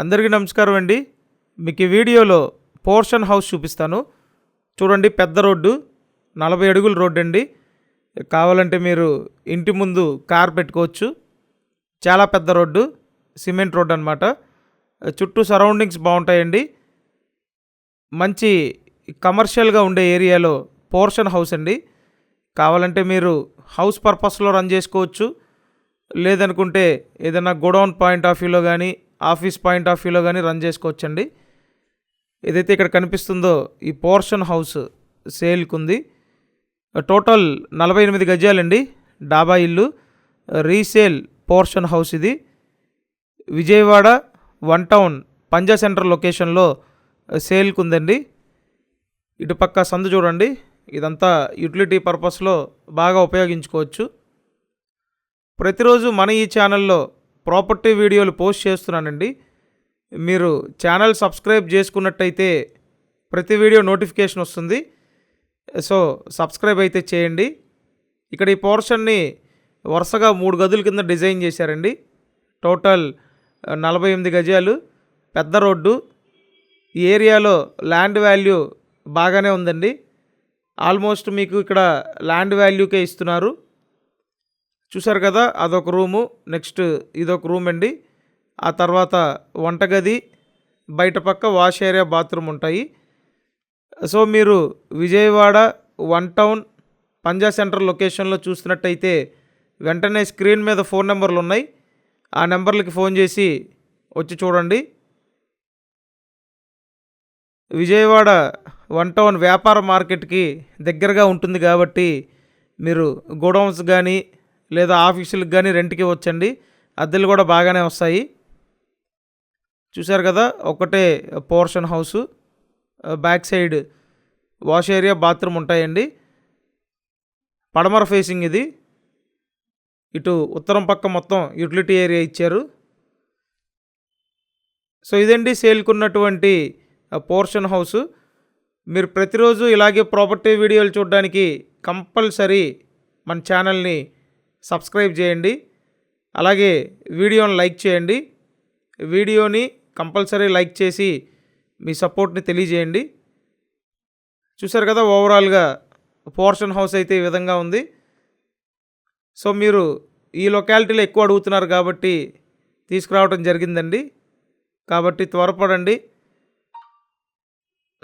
అందరికీ నమస్కారం అండి. మీకు ఈ వీడియోలో పోర్షన్ హౌస్ చూపిస్తాను. చూడండి, పెద్ద రోడ్డు, 40 అడుగుల రోడ్డు అండి. కావాలంటే మీరు ఇంటి ముందు కార్ పెట్టుకోవచ్చు. చాలా పెద్ద రోడ్డు, సిమెంట్ రోడ్డు అనమాట. చుట్టూ సరౌండింగ్స్ బాగుంటాయండి. మంచి కమర్షియల్గా ఉండే ఏరియాలో పోర్షన్ హౌస్ అండి. కావాలంటే మీరు హౌస్ పర్పస్లో రన్ చేసుకోవచ్చు. లేదనుకుంటే ఏదైనా గోడౌన్ పాయింట్ ఆఫ్ వ్యూలో కానీ, ఆఫీస్ పాయింట్ ఆఫ్ వ్యూలో కానీ రన్ చేసుకోవచ్చండి. ఏదైతే ఇక్కడ కనిపిస్తుందో ఈ పోర్షన్ హౌస్ సేల్కి ఉంది. టోటల్ 48 గజాలండి. డాబా ఇల్లు, రీసేల్ పోర్షన్ హౌస్ ఇది. విజయవాడ 1 టౌన్ పంజా సెంటర్ లొకేషన్లో సేల్కి ఉందండి. ఇటుపక్క సందు చూడండి, ఇదంతా యూటిలిటీ పర్పస్లో బాగా ఉపయోగించుకోవచ్చు. ప్రతిరోజు మన ఈ ఛానల్లో ప్రాపర్టీ వీడియోలు పోస్ట్ చేస్తున్నానండి. మీరు ఛానల్ సబ్స్క్రైబ్ చేసుకున్నట్టయితే ప్రతి వీడియో నోటిఫికేషన్ వస్తుంది. సో సబ్స్క్రైబ్ అయితే చేయండి. ఇక్కడ ఈ పోర్షన్ని వరుసగా 3 గదుల కింద డిజైన్ చేశారండి. టోటల్ 48 గజాలు, పెద్ద రోడ్డు. ఈ ఏరియాలో ల్యాండ్ వాల్యూ బాగానే ఉందండి. ఆల్మోస్ట్ మీకు ఇక్కడ ల్యాండ్ వాల్యూకే ఇస్తున్నారు. చూసారు కదా, అదొక రూము, నెక్స్ట్ ఇదొక రూమ్ అండి. ఆ తర్వాత వంటగది, బయట పక్క వాష్ ఏరియా, బాత్రూమ్ ఉంటాయి. సో మీరు విజయవాడ 1 టౌన్ పంజా సెంటర్ లొకేషన్లో చూస్తున్నట్టయితే వెంటనే స్క్రీన్ మీద ఫోన్ నెంబర్లు ఉన్నాయి. ఆ నెంబర్లకి ఫోన్ చేసి వచ్చి చూడండి. విజయవాడ 1 టౌన్ వ్యాపార మార్కెట్కి దగ్గరగా ఉంటుంది కాబట్టి మీరు గోడౌన్స్ కానీ లేదా ఆఫీసులకు కానీ రెంట్కి ఇవ్వచ్చండి. అద్దెలు కూడా బాగానే వస్తాయి. చూశారు కదా, ఒకటే portion house, back side wash area, bathroom ఉంటాయండి. పడమర ఫేసింగ్ ఇది. ఇటు ఉత్తరం పక్క మొత్తం యూటిలిటీ ఏరియా ఇచ్చారు. సో ఇదండి సేల్కున్నటువంటి పోర్షన్ హౌసు. మీరు ప్రతిరోజు ఇలాగే ప్రాపర్టీ వీడియోలు చూడడానికి కంపల్సరీ మన ఛానల్ని సబ్స్క్రైబ్ చేయండి. అలాగే వీడియోని లైక్ చేయండి. వీడియోని కంపల్సరీ లైక్ చేసి మీ సపోర్ట్ని తెలియజేయండి. చూసారు కదా, ఓవరాల్గా పోర్షన్ హౌస్ అయితే ఈ విధంగా ఉంది. సో మీరు ఈ లొకాలిటీలో ఎక్కువ అడుగుతున్నారు కాబట్టి తీసుకురావడం జరిగిందండి. కాబట్టి త్వరపడండి.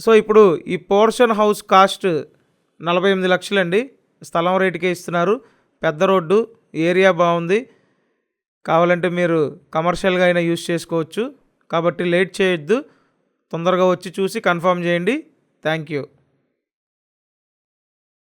సో ఇప్పుడు ఈ పోర్షన్ హౌస్ కాస్ట్ 48 లక్షలండి. స్థలం రేటుకే ఇస్తున్నారు. పెద్ద రోడ్డు, ఏరియా బాగుంది. కావాలంటే మీరు కమర్షియల్గా అయినా యూజ్ చేసుకోవచ్చు. కాబట్టి లేట్ చేయొద్దు, తొందరగా వచ్చి చూసి కన్ఫర్మ్ చేయండి. Thank you.